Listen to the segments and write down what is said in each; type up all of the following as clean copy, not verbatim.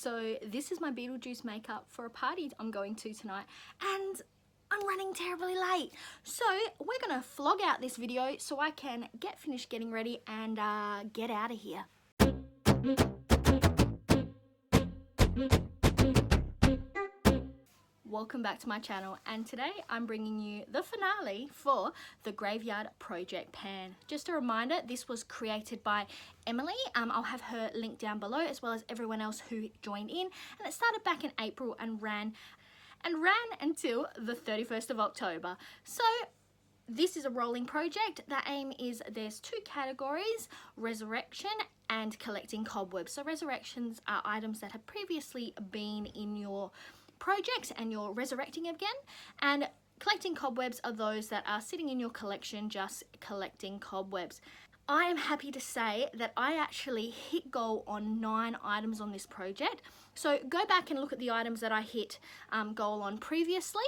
So this is my Beetlejuice makeup for a party I'm going to tonight, and I'm running terribly late. So we're gonna vlog out this video so I can get finished getting ready and get out of here. Welcome back to my channel, and today I'm bringing you the finale for the Graveyard Project pan. Just a reminder, this was created by Emily. I'll have her link down below, as well as everyone else who joined in, and it started back in April and ran until the 31st of October. So this is a rolling project. The aim is there's two categories: resurrection and collecting cobwebs. So resurrections are items that have previously been in your projects and you're resurrecting again, and collecting cobwebs are those that are sitting in your collection just collecting cobwebs. I am happy to say that I actually hit goal on 9 items on this project. So go back and look at the items that I hit goal on previously.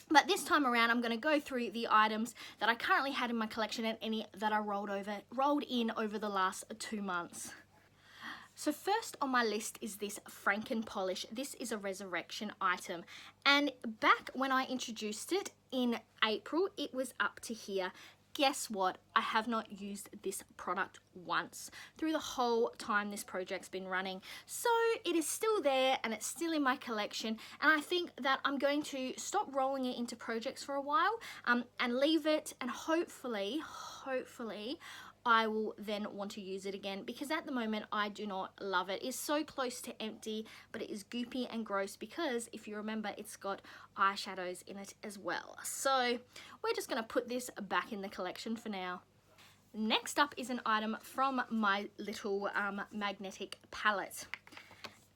But this time around, I'm going to go through the items that I currently had in my collection and any that I rolled in over the last 2 months. So first on my list is this Franken Polish. This is a resurrection item, and back when I introduced it in April, it was up to here. Guess what? I have not used this product once through the whole time this project's been running. So it is still there and it's still in my collection, and I think that I'm going to stop rolling it into projects for a while and leave it, and hopefully I will then want to use it again, because at the moment I do not love it. It's so close to empty, but it is goopy and gross because, if you remember, it's got eyeshadows in it as well. So we're just going to put this back in the collection for now. Next up is an item from my little magnetic palette.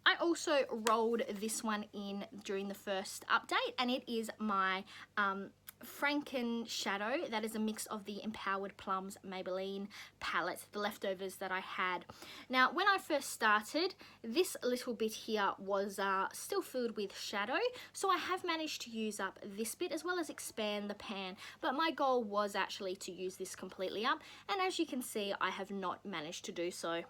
I also rolled this one in during the first update, and it is my Franken Shadow. That is a mix of the Empowered Plums Maybelline palette, the leftovers that I had. Now, when I first started, this little bit here was still filled with shadow, so I have managed to use up this bit as well as expand the pan, but my goal was actually to use this completely up, and as you can see, I have not managed to do so.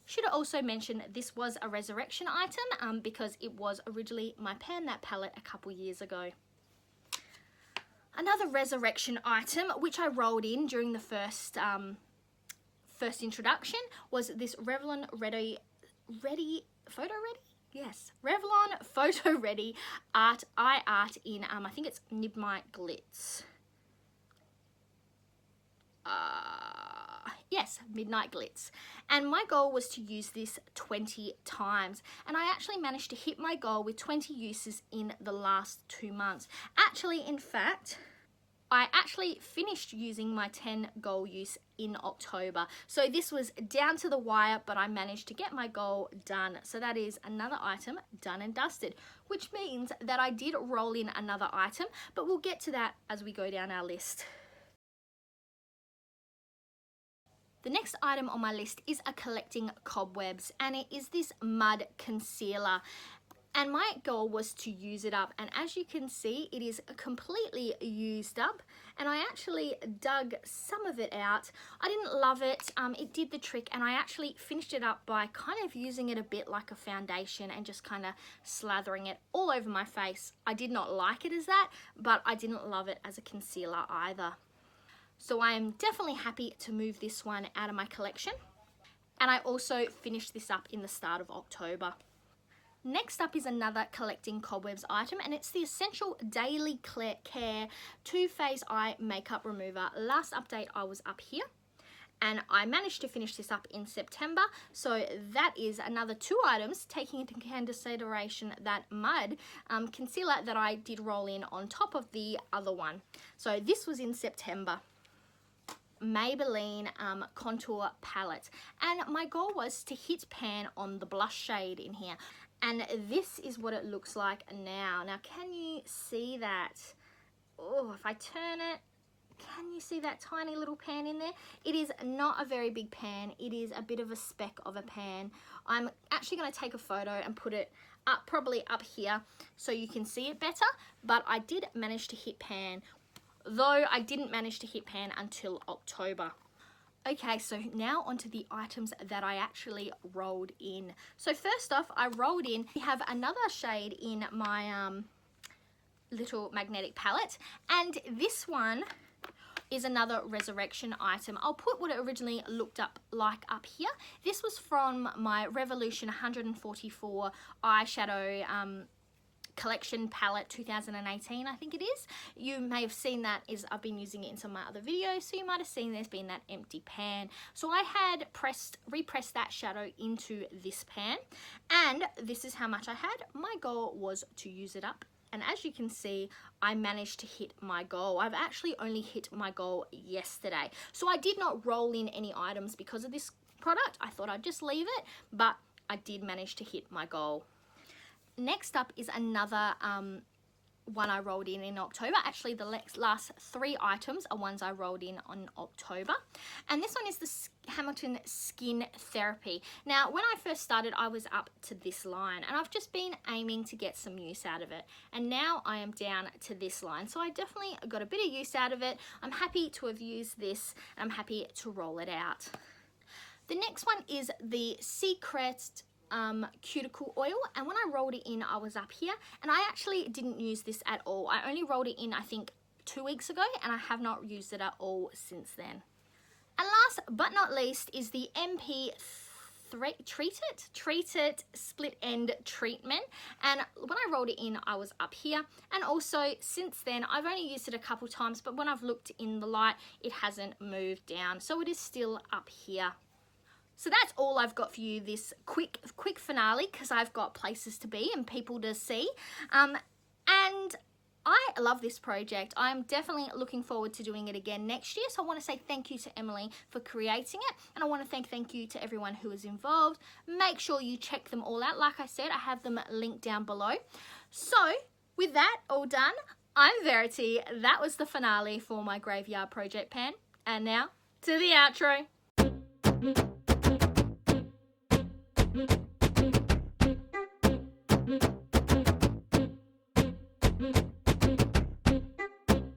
Should also mention this was a resurrection item because it was originally my Pan That palette a couple years ago. Another resurrection item, which I rolled in during the first introduction, was this Revlon Photo Ready? Yes, Revlon Photo Ready Eye Art in, I think it's Midnight Glitz. Yes, Midnight Glitz. And my goal was to use this 20 times, and I actually managed to hit my goal with 20 uses in the last 2 months. Actually, in fact, I actually finished using my 10 goal use in October. So this was down to the wire, but I managed to get my goal done. So that is another item done and dusted, which means that I did roll in another item, but we'll get to that as we go down our list. The next item on my list is a collecting cobwebs, and it is this mud concealer. And my goal was to use it up, and as you can see, it is completely used up, and I actually dug some of it out. I didn't love it. It did the trick, and I actually finished it up by kind of using it a bit like a foundation and just kind of slathering it all over my face. I did not like it as that, but I didn't love it as a concealer either. So I am definitely happy to move this one out of my collection, and I also finished this up in the start of October. Next up is another collecting cobwebs item, and it's the Essential Daily Care Too Faced Eye Makeup Remover. Last update I was up here, and I managed to finish this up in September. So that is another 2 items, taking into consideration that mud concealer that I did roll in on top of the other one. So this was in September. Maybelline contour palette, and my goal was to hit pan on the blush shade in here, and this is what it looks like now. Can you see that? Oh, if I turn it, can you see that tiny little pan in there? It is not a very big pan. It is a bit of a speck of a pan. I'm actually going to take a photo and put it up, probably up here, so you can see it better, but I did manage to hit pan, though I didn't manage to hit pan until October. Okay, so now onto the items that I actually rolled in. So first off, I rolled in, we have another shade in my little magnetic palette, and this one is another resurrection item. I'll put what it originally looked like up here. This was from my Revolution 144 eyeshadow collection palette 2018, I think it is. You may have seen that as I've been using it in some of my other videos, so you might have seen there's been that empty pan. So I had repressed that shadow into this pan, and this is how much I had. My goal was to use it up, and as you can see, I managed to hit my goal. I've actually only hit my goal yesterday. So I did not roll in any items because of this product. I thought I'd just leave it, but I did manage to hit my goal. Next up is another one I rolled in October. Actually, the last 3 items are ones I rolled in on October. And this one is the Hamilton Skin Therapy. Now, when I first started, I was up to this line, and I've just been aiming to get some use out of it. And now I am down to this line. So I definitely got a bit of use out of it. I'm happy to have used this, and I'm happy to roll it out. The next one is the Seacrest cuticle oil, and when I rolled it in, I was up here, and I actually didn't use this at all. I only rolled it in, I think, 2 weeks ago, and I have not used it at all since then. And last but not least is the MP Treat It Split End Treatment, and when I rolled it in, I was up here, and also since then I've only used it a couple times, but when I've looked in the light, it hasn't moved down, so it is still up here. So that's all I've got for you this quick finale, because I've got places to be and people to see. And I love this project. I'm definitely looking forward to doing it again next year. So I want to say thank you to Emily for creating it. And I want to thank you to everyone who is involved. Make sure you check them all out. Like I said, I have them linked down below. So with that all done, I'm Verity. That was the finale for my Graveyard Project pan. And now to the outro.